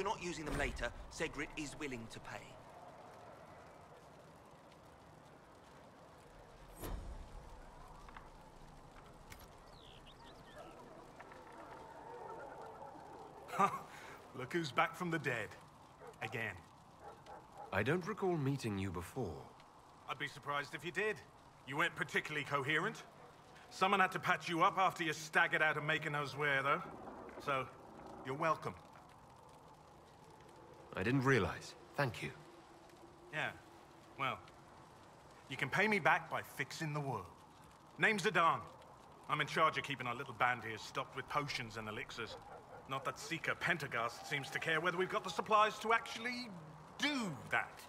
you're not using them later, Segrit is willing to pay. Look who's back from the dead. Again. I don't recall meeting you before. I'd be surprised if you did. You weren't particularly coherent. Someone had to patch you up after you staggered out of making knows where, though. So, you're welcome. I didn't realize. Thank you. Yeah, well, you can pay me back by fixing the world. Name's Zidane. I'm in charge of keeping our little band here stocked with potions and elixirs. Not that Seeker Pentagast seems to care whether we've got the supplies to actually do that.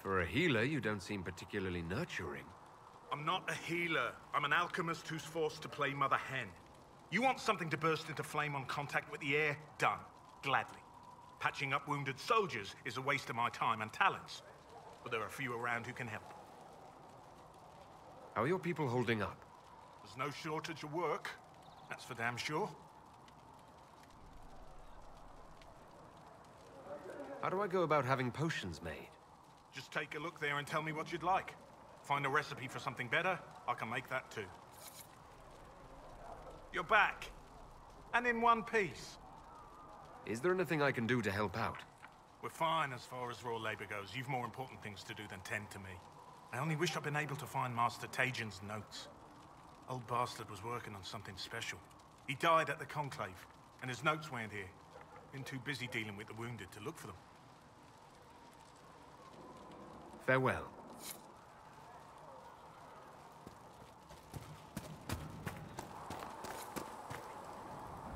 For a healer, you don't seem particularly nurturing. I'm not a healer. I'm an alchemist who's forced to play Mother Hen. You want something to burst into flame on contact with the air? Done. Gladly. Patching up wounded soldiers is a waste of my time and talents. But there are a few around who can help. How are your people holding up? There's no shortage of work. That's for damn sure. How do I go about having potions made? Just take a look there and tell me what you'd like. Find a recipe for something better, I can make that too. You're back. And in one piece. Is there anything I can do to help out? We're fine as far as raw labor goes. You've more important things to do than tend to me. I only wish I'd been able to find Master Tajin's notes. Old bastard was working on something special. He died at the Conclave, and his notes weren't here. Been too busy dealing with the wounded to look for them. Farewell.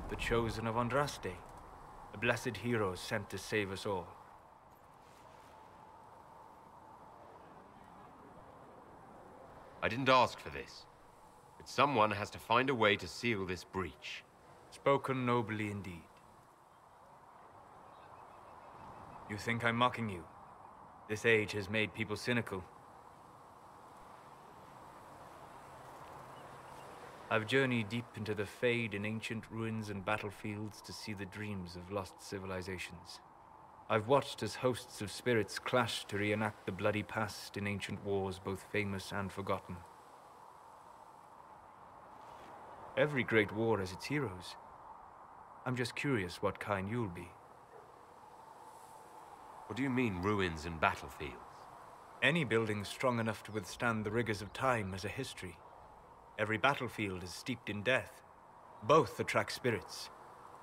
The Chosen of Andraste, a blessed hero sent to save us all. I didn't ask for this, but someone has to find a way to seal this breach. Spoken nobly indeed. You think I'm mocking you? This age has made people cynical. I've journeyed deep into the Fade in ancient ruins and battlefields to see the dreams of lost civilizations. I've watched as hosts of spirits clash to reenact the bloody past in ancient wars both famous and forgotten. Every great war has its heroes. I'm just curious what kind you'll be. What do you mean, ruins and battlefields? Any building strong enough to withstand the rigors of time has a history. Every battlefield is steeped in death. Both attract spirits.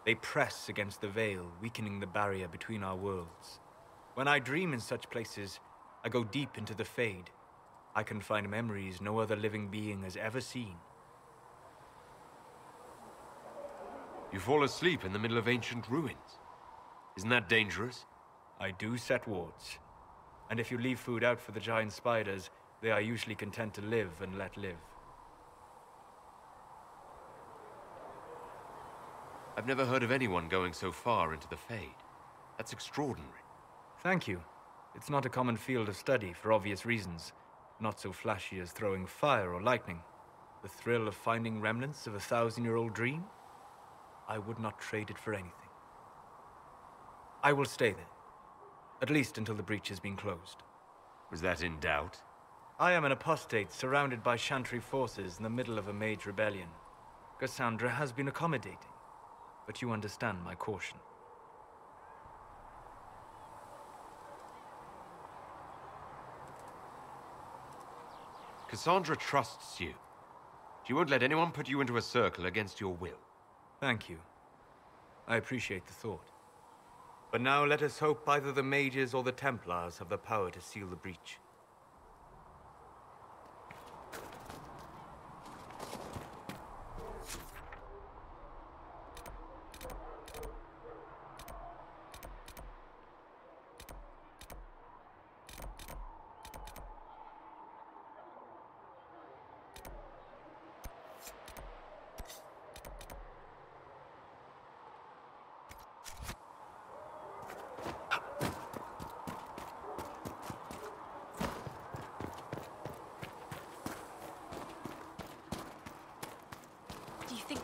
They press against the veil, weakening the barrier between our worlds. When I dream in such places, I go deep into the Fade. I can find memories no other living being has ever seen. You fall asleep in the middle of ancient ruins. Isn't that dangerous? I do set wards. And if you leave food out for the giant spiders, they are usually content to live and let live. I've never heard of anyone going so far into the Fade. That's extraordinary. Thank you. It's not a common field of study for obvious reasons. Not so flashy as throwing fire or lightning. The thrill of finding remnants of a 1,000-year-old dream? I would not trade it for anything. I will stay there. At least until the breach has been closed. Was that in doubt? I am an apostate surrounded by Chantry forces in the middle of a mage rebellion. Cassandra has been accommodating, but you understand my caution. Cassandra trusts you. She won't let anyone put you into a circle against your will. Thank you. I appreciate the thought. But now let us hope either the mages or the Templars have the power to seal the breach.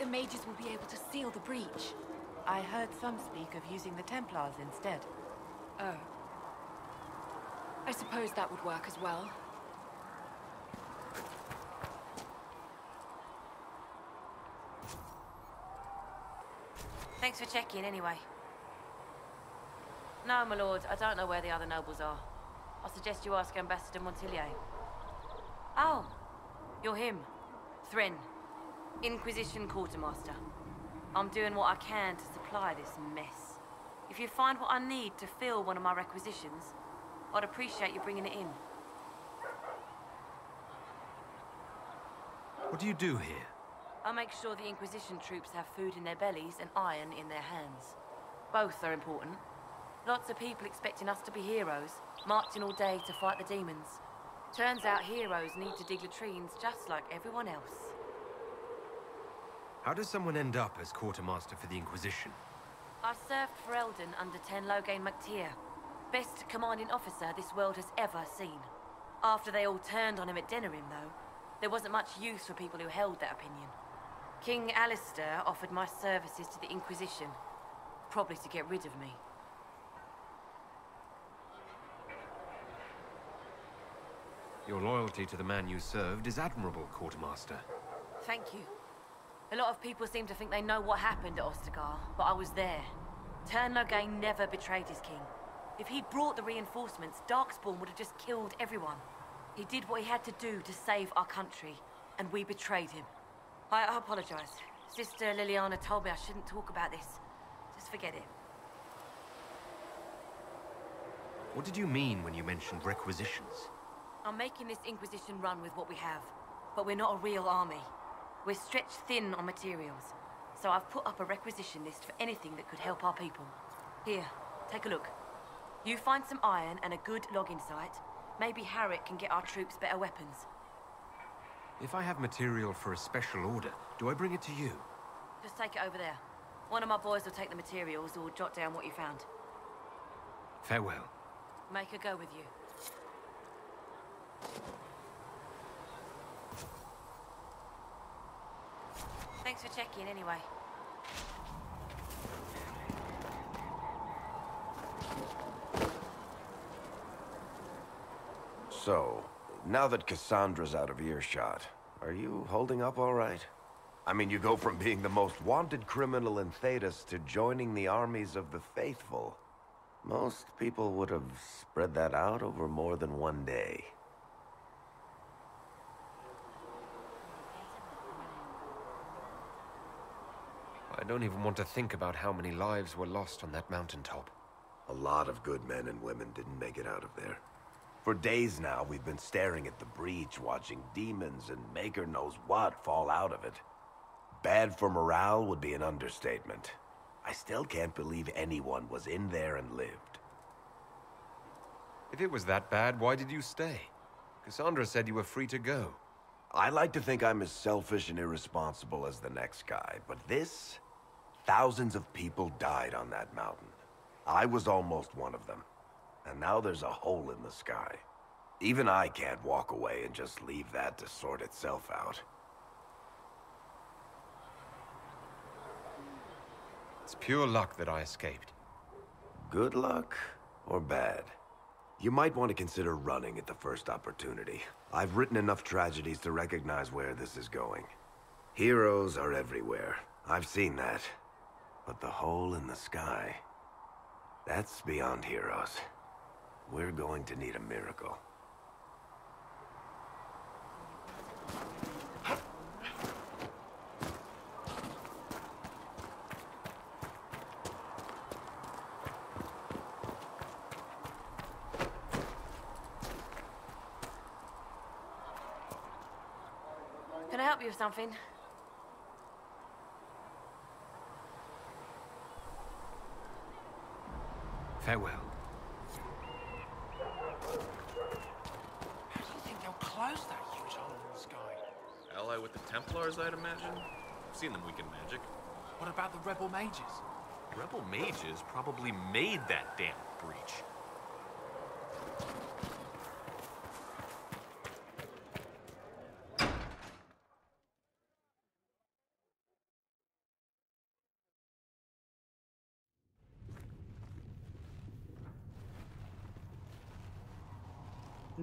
mages will be able to seal the breach. I heard some speak of using the Templars instead. Oh. I suppose that would work as well. Thanks for checking, anyway. No, my lord, I don't know where the other nobles are. I suggest you ask Ambassador Montilyet. Oh, you're him. Threnn, Inquisition Quartermaster. I'm doing what I can to supply this mess. If you find what I need to fill one of my requisitions, I'd appreciate you bringing it in. What do you do here? I make sure the Inquisition troops have food in their bellies and iron in their hands. Both are important. Lots of people expecting us to be heroes, marching all day to fight the demons. Turns out heroes need to dig latrines just like everyone else. How does someone end up as quartermaster for the Inquisition? I served for Eldon under Ten Loghain MacTier. Best commanding officer this world has ever seen. After they all turned on him at Denerim, though, there wasn't much use for people who held that opinion. King Alistair offered my services to the Inquisition, probably to get rid of me. Your loyalty to the man you served is admirable, Quartermaster. Thank you. A lot of people seem to think they know what happened at Ostagar, but I was there. Ten Loghain never betrayed his king. If he'd brought the reinforcements, Darkspawn would have just killed everyone. He did what he had to do to save our country, and we betrayed him. I apologize. Sister Leliana told me I shouldn't talk about this. Just forget it. What did you mean when you mentioned requisitions? I'm making this Inquisition run with what we have, but we're not a real army. We're stretched thin on materials, so I've put up a requisition list for anything that could help our people. Here, take a look. You find some iron and a good logging site, maybe Harrick can get our troops better weapons. If I have material for a special order, do I bring it to you? Just take it over there. One of my boys will take the materials or jot down what you found. Farewell. Make her go with you. Thanks for checking, anyway. So, now that Cassandra's out of earshot, are you holding up all right? I mean, you go from being the most wanted criminal in Thedas to joining the armies of the faithful. Most people would have spread that out over more than one day. I don't even want to think about how many lives were lost on that mountaintop. A lot of good men and women didn't make it out of there. For days now, we've been staring at the breach, watching demons and maker knows what fall out of it. Bad for morale would be an understatement. I still can't believe anyone was in there and lived. If it was that bad, why did you stay? Cassandra said you were free to go. I like to think I'm as selfish and irresponsible as the next guy, but this... Thousands of people died on that mountain. I was almost one of them. And now there's a hole in the sky. Even I can't walk away and just leave that to sort itself out. It's pure luck that I escaped. Good luck or bad? You might want to consider running at the first opportunity. I've written enough tragedies to recognize where this is going. Heroes are everywhere. I've seen that. But the hole in the sky... that's beyond heroes. We're going to need a miracle. Can I help you with something? Farewell. How do you think they'll close that huge hole in the sky? Ally with the Templars, I'd imagine. I've seen them weaken magic. What about the rebel mages? Rebel mages probably made that damn breach.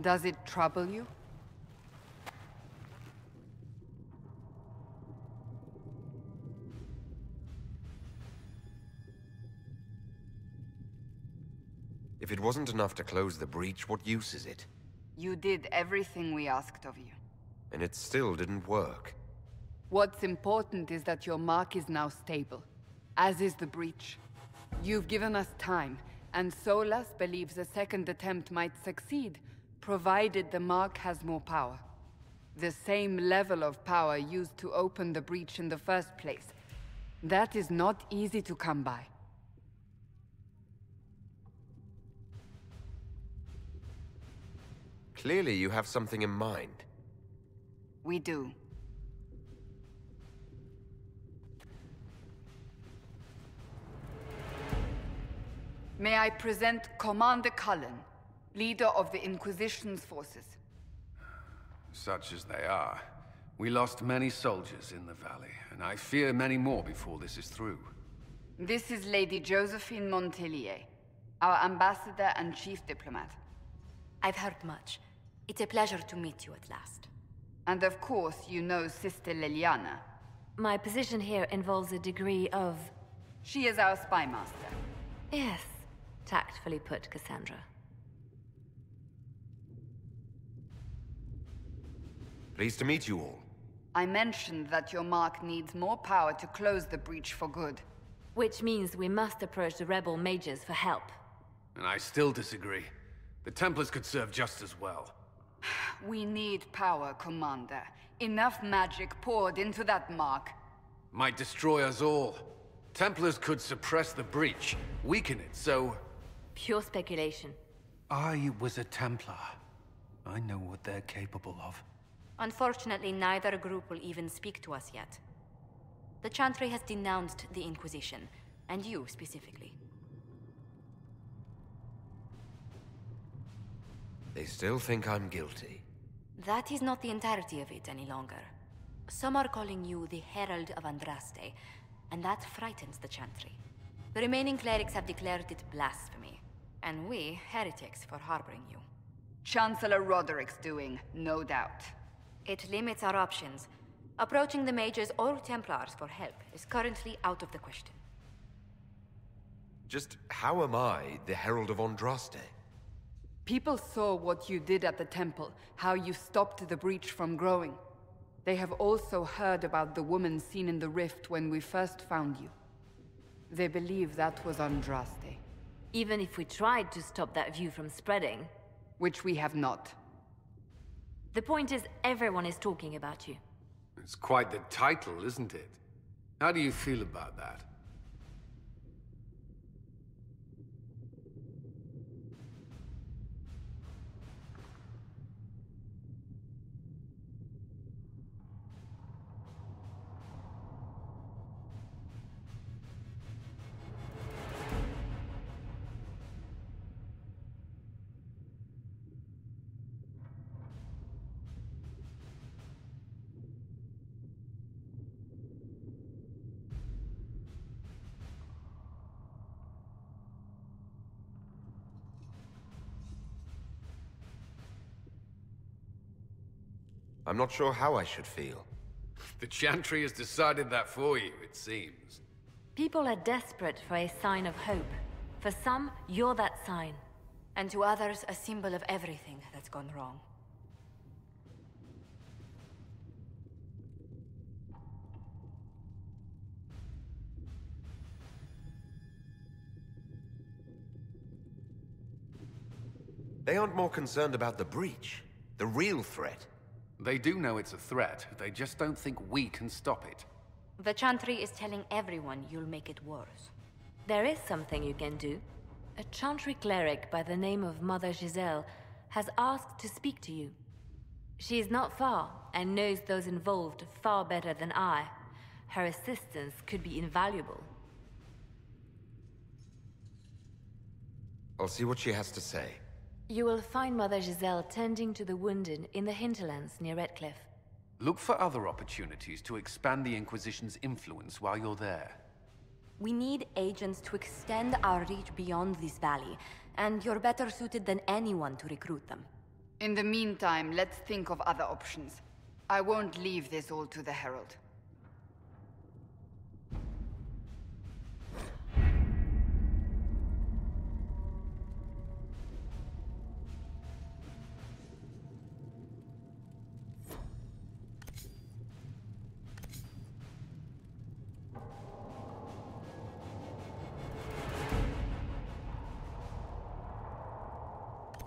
Does it trouble you? If it wasn't enough to close the breach, what use is it? You did everything we asked of you. And it still didn't work. What's important is that your mark is now stable, as is the breach. You've given us time, and Solas believes a second attempt might succeed, provided the mark has more power. The same level of power used to open the breach in the first place. That is not easy to come by. Clearly you have something in mind. We do. May I present Commander Cullen, leader of the Inquisition's forces. Such as they are. We lost many soldiers in the valley, and I fear many more before this is through. This is Lady Josephine Montellier, our ambassador and chief diplomat. I've heard much. It's a pleasure to meet you at last. And of course, you know Sister Leliana. My position here involves a degree of... She is our spy master. Yes, tactfully put, Cassandra. Pleased to meet you all. I mentioned that your mark needs more power to close the breach for good. Which means we must approach the rebel mages for help. And I still disagree. The Templars could serve just as well. We need power, Commander. Enough magic poured into that mark. Might destroy us all. Templars could suppress the breach, weaken it, so... Pure speculation. I was a Templar. I know what they're capable of. Unfortunately, neither group will even speak to us yet. The Chantry has denounced the Inquisition, and you specifically. They still think I'm guilty. That is not the entirety of it any longer. Some are calling you the Herald of Andraste, and that frightens the Chantry. The remaining clerics have declared it blasphemy, and we, heretics, for harboring you. Chancellor Roderick's doing, no doubt. It limits our options. Approaching the mages or Templars for help is currently out of the question. Just how am I the Herald of Andraste? People saw what you did at the temple, how you stopped the breach from growing. They have also heard about the woman seen in the rift when we first found you. They believe that was Andraste. Even if we tried to stop that view from spreading... Which we have not. The point is, everyone is talking about you. It's quite the title, isn't it? How do you feel about that? I'm not sure how I should feel. The Chantry has decided that for you, it seems. People are desperate for a sign of hope. For some, you're that sign. And to others, a symbol of everything that's gone wrong. They aren't more concerned about the breach, the real threat. They do know it's a threat, they just don't think we can stop it. The Chantry is telling everyone you'll make it worse. There is something you can do. A Chantry cleric by the name of Mother Giselle has asked to speak to you. She is not far, and knows those involved far better than I. Her assistance could be invaluable. I'll see what she has to say. You will find Mother Giselle tending to the wounded in the hinterlands near Redcliffe. Look for other opportunities to expand the Inquisition's influence while you're there. We need agents to extend our reach beyond this valley, and you're better suited than anyone to recruit them. In the meantime, let's think of other options. I won't leave this all to the Herald.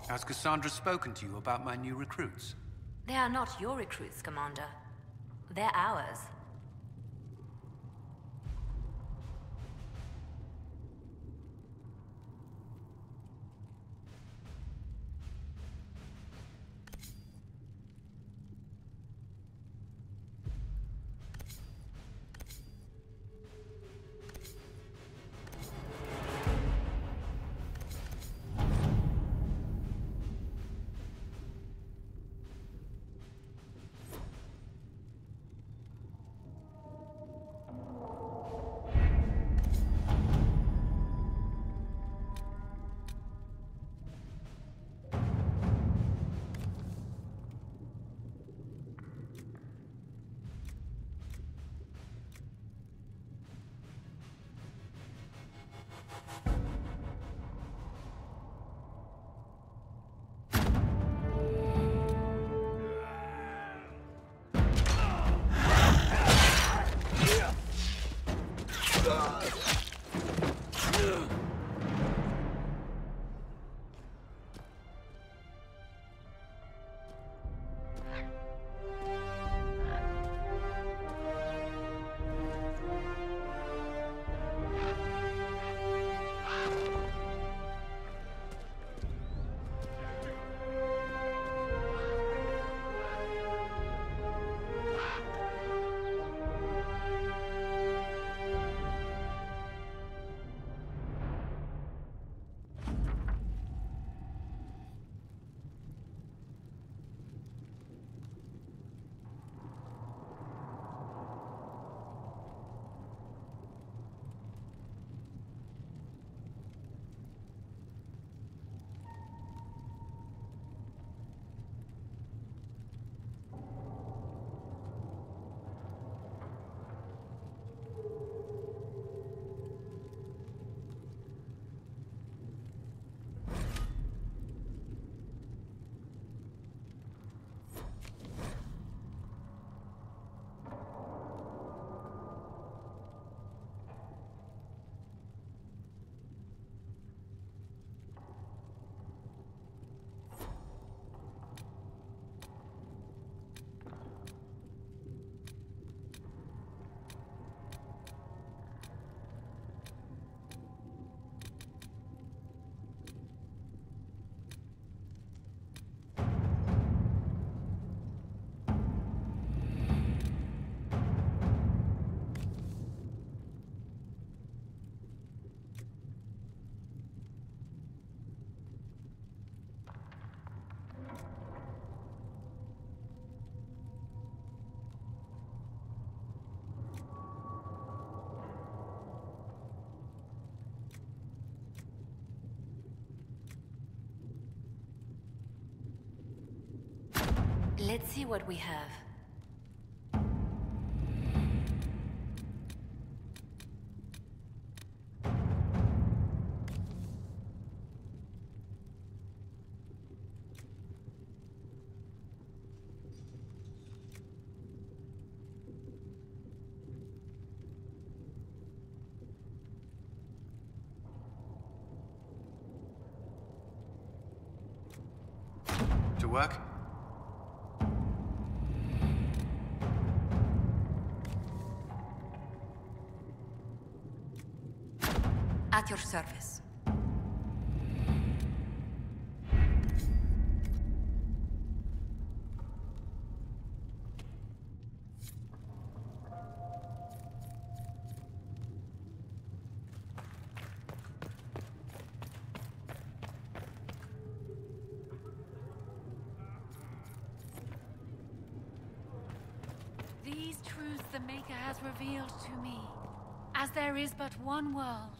Has Cassandra spoken to you about my new recruits? They are not your recruits, Commander. They're ours. Let's see what we have. To work? At your service. These truths the Maker has revealed to me. As there is but one world,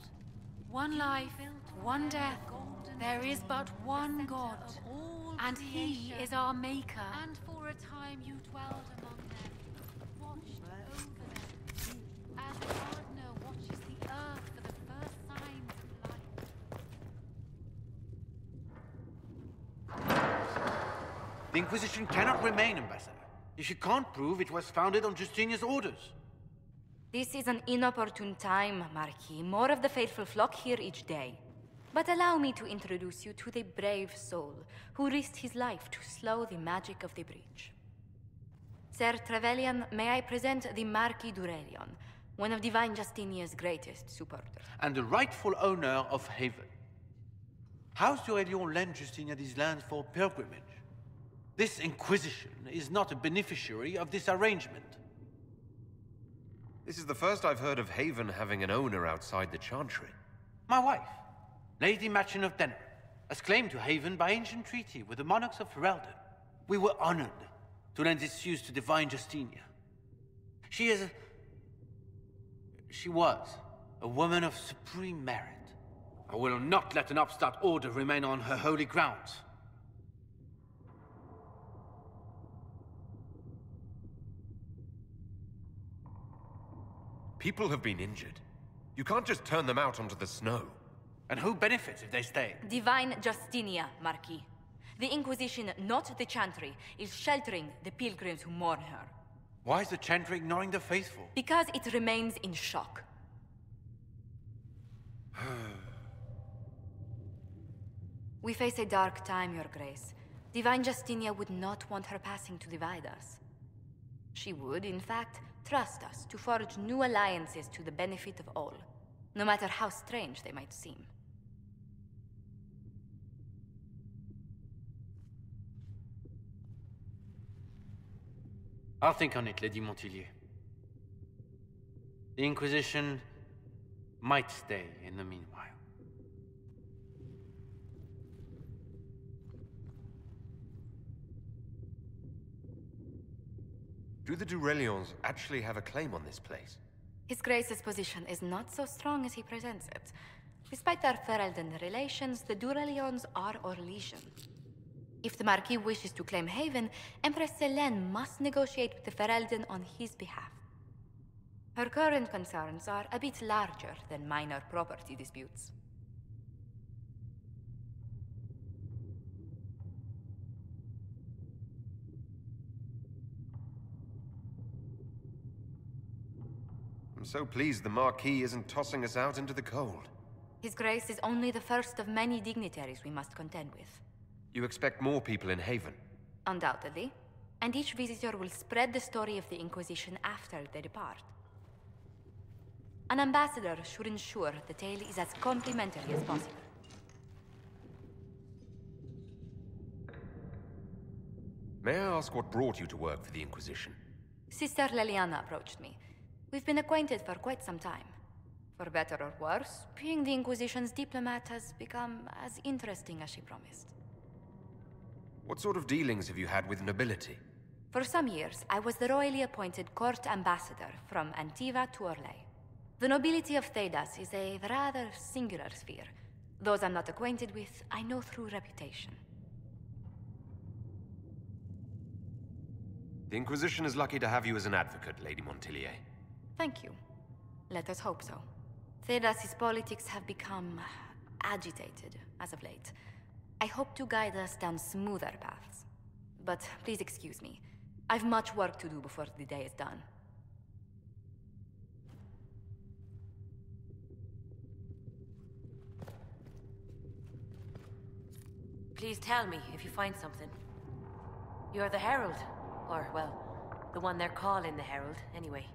one life, one death, there is but one God. And he is our maker. And for a time you dwelled among them, watched over them, as a gardener watches the earth for the first signs of life. The Inquisition cannot remain, Ambassador, if you can't prove it was founded on Justinia's orders. This is an inopportune time, Marquis. More of the faithful flock here each day. But allow me to introduce you to the brave soul who risked his life to slow the magic of the breach. Sir Trevelyan, may I present the Marquis d'Aurelion, one of Divine Justinia's greatest supporters. And the rightful owner of Haven. House d'Aurelion lent Justinia these lands for pilgrimage. This Inquisition is not a beneficiary of this arrangement. This is the first I've heard of Haven having an owner outside the Chantry. My wife, Lady Machin of Denner, has claimed to Haven by ancient treaty with the monarchs of Ferelden. We were honored to lend its use to Divine Justinia. She was a woman of supreme merit. I will not let an upstart order remain on her holy grounds. People have been injured. You can't just turn them out onto the snow. And who benefits if they stay? Divine Justinia, Marquis. The Inquisition, not the Chantry, is sheltering the pilgrims who mourn her. Why is the Chantry ignoring the faithful? Because it remains in shock. We face a dark time, Your Grace. Divine Justinia would not want her passing to divide us. She would, in fact, trust us to forge new alliances to the benefit of all, no matter how strange they might seem. I'll think on it, Lady Montilyet. The Inquisition might stay in the meanwhile. Do the d'Aurelions actually have a claim on this place? His Grace's position is not so strong as he presents it. Despite their Ferelden relations, the d'Aurelions are Orlesian. If the Marquis wishes to claim Haven, Empress Selene must negotiate with the Ferelden on his behalf. Her current concerns are a bit larger than minor property disputes. I'm so pleased the Marquis isn't tossing us out into the cold. His Grace is only the first of many dignitaries we must contend with. You expect more people in Haven? Undoubtedly. And each visitor will spread the story of the Inquisition after they depart. An ambassador should ensure the tale is as complimentary as possible. May I ask what brought you to work for the Inquisition? Sister Leliana approached me. We've been acquainted for quite some time. For better or worse, being the Inquisition's diplomat has become as interesting as she promised. What sort of dealings have you had with nobility? For some years, I was the royally appointed court ambassador from Antiva to Orlais. The nobility of Thedas is a rather singular sphere. Those I'm not acquainted with, I know through reputation. The Inquisition is lucky to have you as an advocate, Lady Montilyet. Thank you. Let us hope so. Thedas's politics have become agitated as of late. I hope to guide us down smoother paths. But please excuse me. I've much work to do before the day is done. Please tell me if you find something. You're the Herald. Or, well, the one they're calling the Herald, anyway.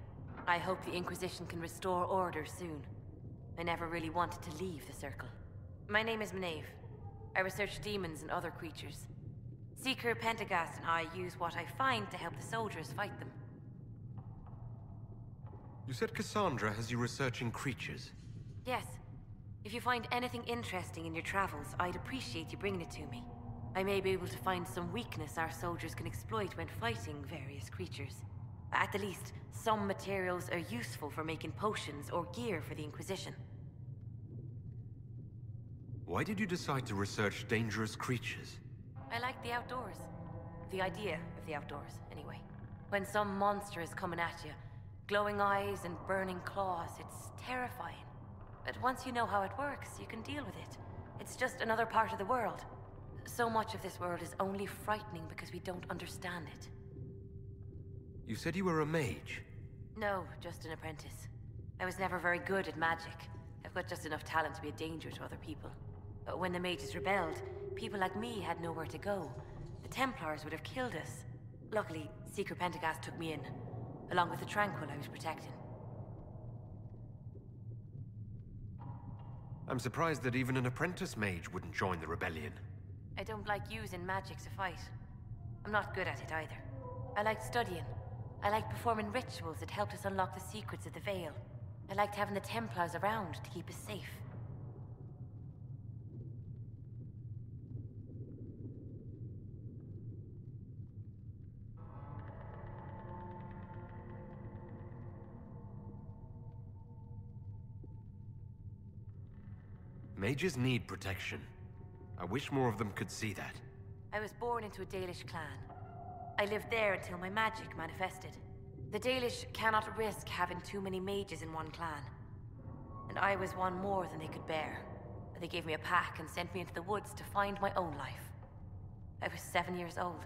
I hope the Inquisition can restore order soon. I never really wanted to leave the Circle. My name is Maeve. I research demons and other creatures. Seeker Pentagast and I use what I find to help the soldiers fight them. You said Cassandra has you researching creatures? Yes. If you find anything interesting in your travels, I'd appreciate you bringing it to me. I may be able to find some weakness our soldiers can exploit when fighting various creatures. At the least, some materials are useful for making potions or gear for the Inquisition. Why did you decide to research dangerous creatures? I like the outdoors. The idea of the outdoors, anyway. When some monster is coming at you, glowing eyes and burning claws, it's terrifying. But once you know how it works, you can deal with it. It's just another part of the world. So much of this world is only frightening because we don't understand it. You said you were a mage? No, just an apprentice. I was never very good at magic. I've got just enough talent to be a danger to other people. But when the mages rebelled, people like me had nowhere to go. The Templars would have killed us. Luckily, Seeker Pentagast took me in, along with the Tranquil I was protecting. I'm surprised that even an apprentice mage wouldn't join the rebellion. I don't like using magic to fight. I'm not good at it either. I liked studying. I liked performing rituals that helped us unlock the secrets of the Veil. I liked having the Templars around to keep us safe. Mages need protection. I wish more of them could see that. I was born into a Dalish clan. I lived there until my magic manifested. The Dalish cannot risk having too many mages in one clan. And I was one more than they could bear. They gave me a pack and sent me into the woods to find my own life. I was 7 years old.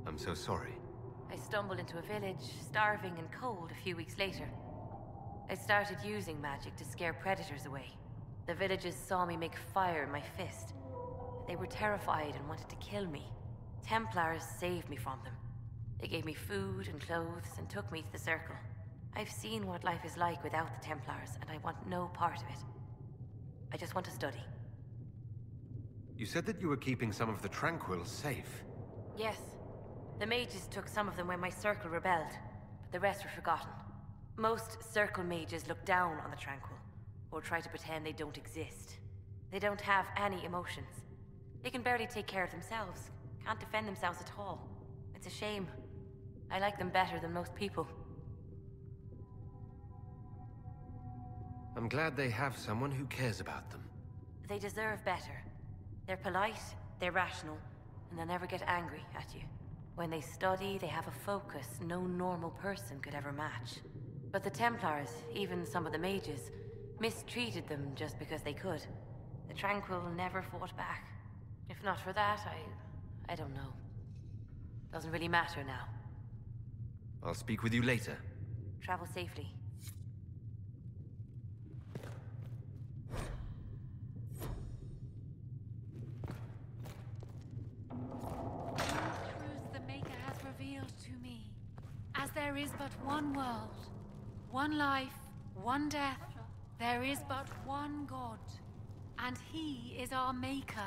I'm so sorry. I stumbled into a village, starving and cold a few weeks later. I started using magic to scare predators away. The villagers saw me make fire in my fist. They were terrified and wanted to kill me. Templars saved me from them. They gave me food and clothes and took me to the Circle. I've seen what life is like without the Templars, and I want no part of it. I just want to study. You said that you were keeping some of the Tranquils safe. Yes. The mages took some of them when my Circle rebelled, but the rest were forgotten. Most Circle mages look down on the Tranquil, or try to pretend they don't exist. They don't have any emotions. They can barely take care of themselves, can't defend themselves at all. It's a shame. I like them better than most people. I'm glad they have someone who cares about them. They deserve better. They're polite, they're rational, and they'll never get angry at you. When they study, they have a focus no normal person could ever match. But the Templars, even some of the mages, mistreated them just because they could. The Tranquil never fought back. If not for that, I don't know. Doesn't really matter now. I'll speak with you later. Travel safely. Truth the Maker has revealed to me. As there is but one world, one life, one death, there is but one God. And he is our Maker.